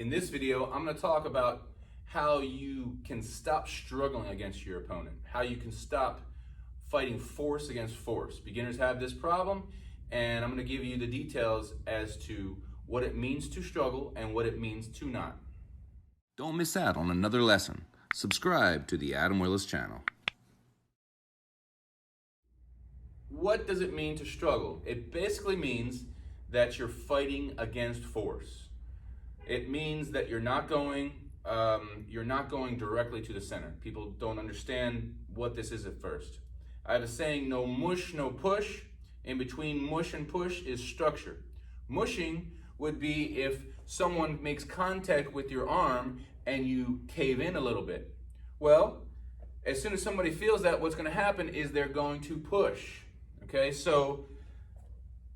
In this video, I'm going to talk about how you can stop struggling against your opponent, how you can stop fighting force against force. Beginners have this problem, and I'm going to give you the details as to what it means to struggle and what it means to not. Don't miss out on another lesson. Subscribe to the Adam Willis channel. What does it mean to struggle? It basically means that you're fighting against force. It means that you're not going directly to the center. People don't understand what this is at first. I have a saying, no mush, no push. In between mush and push is structure. Mushing would be if someone makes contact with your arm and you cave in a little bit. Well, as soon as somebody feels that, what's going to happen is they're going to push. Okay, so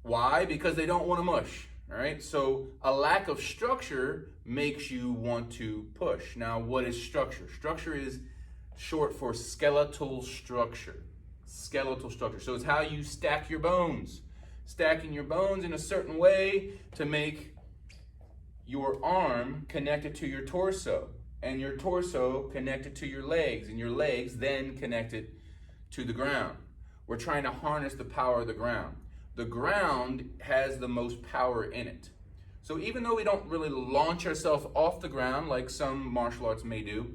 why? Because they don't want to mush. All right, so a lack of structure makes you want to push. Now, what is structure? Structure is short for skeletal structure. Skeletal structure. So it's how you stack your bones. Stacking your bones in a certain way to make your arm connected to your torso, and your torso connected to your legs, and your legs then connected to the ground. We're trying to harness the power of the ground. The ground has the most power in it. So even though we don't really launch ourselves off the ground like some martial arts may do,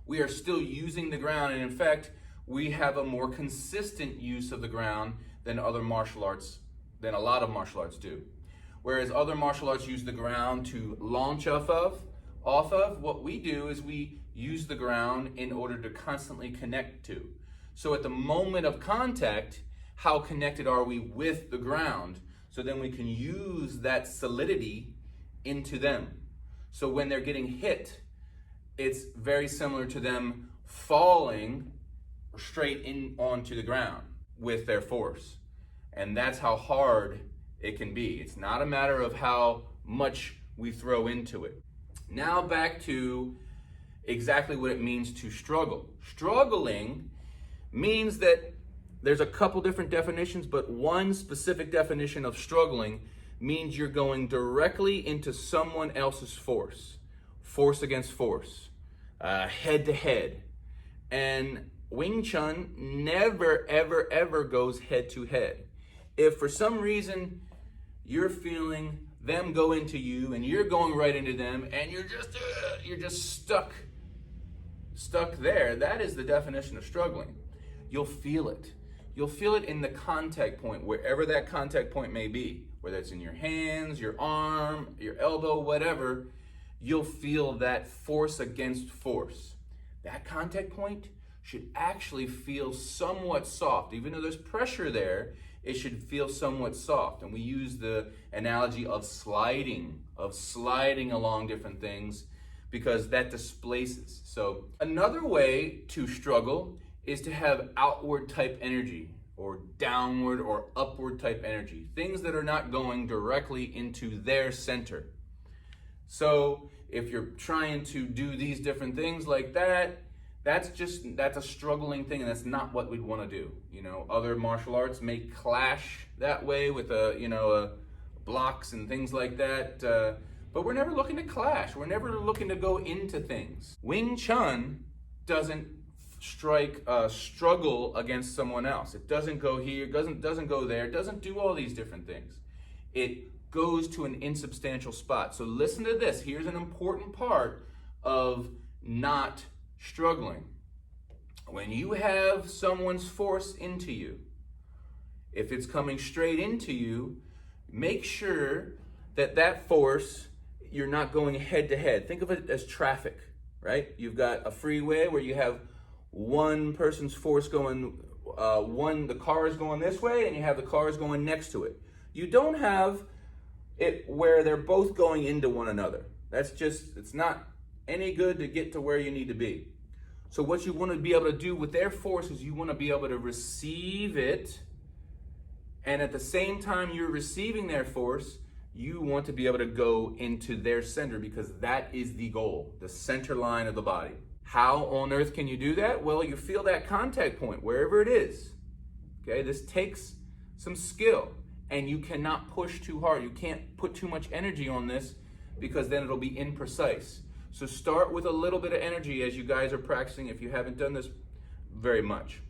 we are still using the ground, and in fact, we have a more consistent use of the ground than a lot of martial arts do. Whereas other martial arts use the ground to launch off of, what we do is we use the ground in order to constantly connect to. So at the moment of contact, how connected are we with the ground? So then we can use that solidity into them. So when they're getting hit, it's very similar to them falling straight in onto the ground with their force. And that's how hard it can be. It's not a matter of how much we throw into it. Now back to exactly what it means to struggle. Struggling means that there's a couple different definitions, but one specific definition of struggling means you're going directly into someone else's force. Force against force. Head to head. And Wing Chun never, ever, ever goes head to head. If for some reason you're feeling them go into you and you're going right into them and you're just stuck there, that is the definition of struggling. You'll feel it. You'll feel it in the contact point, wherever that contact point may be, whether it's in your hands, your arm, your elbow, whatever, you'll feel that force against force. That contact point should actually feel somewhat soft. Even though there's pressure there, it should feel somewhat soft. And we use the analogy of sliding along different things because that displaces. So another way to struggle is to have outward type energy or downward or upward type energy, things that are not going directly into their center. So if you're trying to do these different things like that, that's a struggling thing, and that's not what we'd want to do. You know, other martial arts may clash that way with blocks and things like that, but we're never looking to clash. We're never looking to go into things. Wing Chun doesn't struggle against someone else. It doesn't go here, doesn't go there, doesn't do all these different things. It goes to an insubstantial spot. So listen to this. Here's an important part of not struggling. When you have someone's force into you, if it's coming straight into you, make sure that force, you're not going head to head. Think of it as traffic, right? You've got a freeway where you have one person's force going, the car is going this way and you have the cars going next to it. You don't have it where they're both going into one another. It's not any good to get to where you need to be. So what you want to be able to do with their force is you want to be able to receive it, and at the same time you're receiving their force, you want to be able to go into their center, because that is the goal, the center line of the body. How on earth can you do that? Well, you feel that contact point, wherever it is. Okay, this takes some skill, and you cannot push too hard. You can't put too much energy on this because then it'll be imprecise. So start with a little bit of energy as you guys are practicing if you haven't done this very much.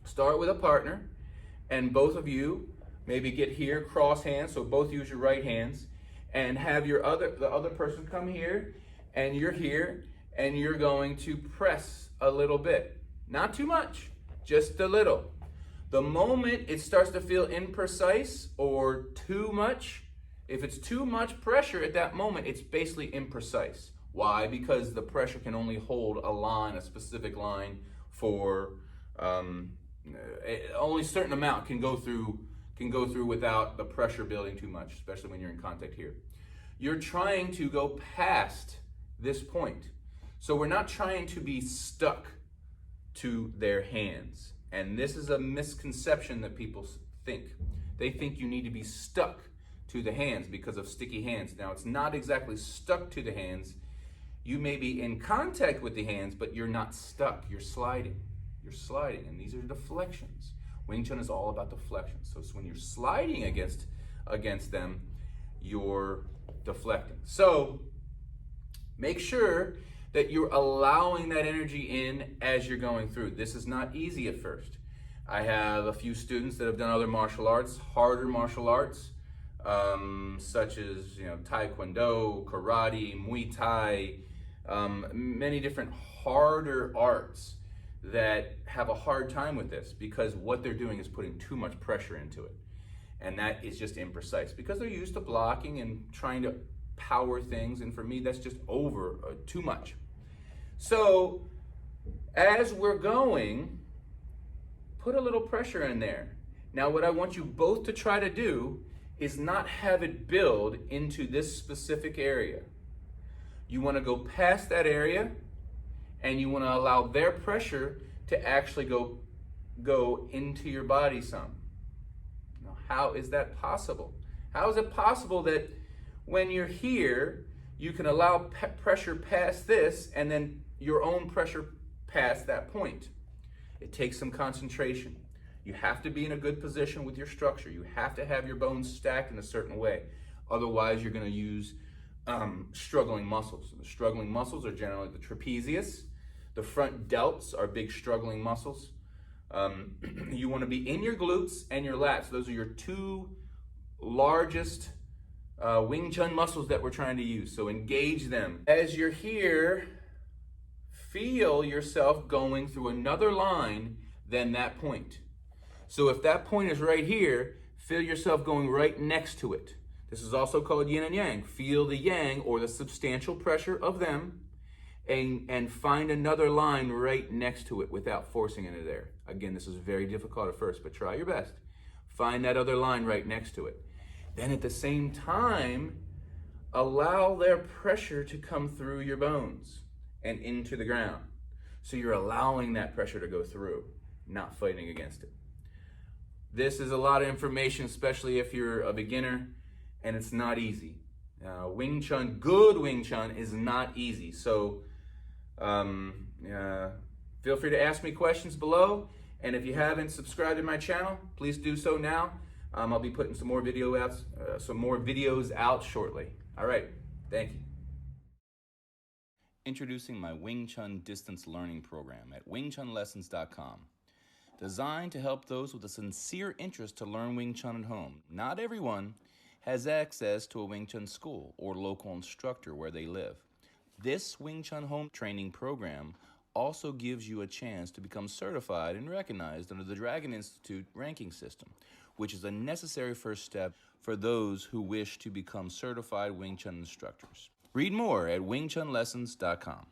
Start with a partner, and both of you maybe get here, cross hands, so both use your right hands, and have the other person come here, and you're here, and you're going to press a little bit. Not too much, just a little. The moment it starts to feel imprecise or too much, if it's too much pressure at that moment, it's basically imprecise. Why? Because the pressure can only hold a line, a specific line, for only a certain amount can go through without the pressure building too much, especially when you're in contact here. You're trying to go past this point. So we're not trying to be stuck to their hands. And this is a misconception that people think. They think you need to be stuck to the hands because of sticky hands. Now, it's not exactly stuck to the hands. You may be in contact with the hands, but you're not stuck. You're sliding. You're sliding, and these are deflections. Wing Chun is all about deflection. So it's when you're sliding against them, you're deflecting. So make sure that you're allowing that energy in as you're going through. This is not easy at first. I have a few students that have done other martial arts, harder martial arts, such as Taekwondo, karate, Muay Thai, many different harder arts that have a hard time with this because what they're doing is putting too much pressure into it. And that is just imprecise because they're used to blocking and trying to power things, and for me that's just too much. So as we're going, put a little pressure in there. Now what I want you both to try to do is not have it build into this specific area. You want to go past that area, and you want to allow their pressure to actually go into your body some. Now, how is that possible? How is it possible that when you're here, you can allow pressure past this and then your own pressure past that point? It takes some concentration. You have to be in a good position with your structure. You have to have your bones stacked in a certain way. Otherwise, you're going to use struggling muscles. The struggling muscles are generally the trapezius. The front delts are big struggling muscles. You want to be in your glutes and your lats. Those are your two largest Wing Chun muscles that we're trying to use. So engage them. As you're here, feel yourself going through another line than that point. So if that point is right here, feel yourself going right next to it. This is also called yin and yang. Feel the yang, or the substantial pressure of them, and find another line right next to it without forcing it there. Again, this is very difficult at first, but try your best. Find that other line right next to it. Then at the same time, allow their pressure to come through your bones and into the ground. So you're allowing that pressure to go through, not fighting against it. This is a lot of information, especially if you're a beginner, and it's not easy. Wing Chun, good Wing Chun is not easy. So feel free to ask me questions below. And if you haven't subscribed to my channel, please do so now. I'll be putting some more videos out shortly. All right, thank you. Introducing my Wing Chun distance learning program at wingchunlessons.com. Designed to help those with a sincere interest to learn Wing Chun at home. Not everyone has access to a Wing Chun school or local instructor where they live. This Wing Chun home training program also gives you a chance to become certified and recognized under the Dragon Institute ranking system, which is a necessary first step for those who wish to become certified Wing Chun instructors. Read more at wingchunlessons.com.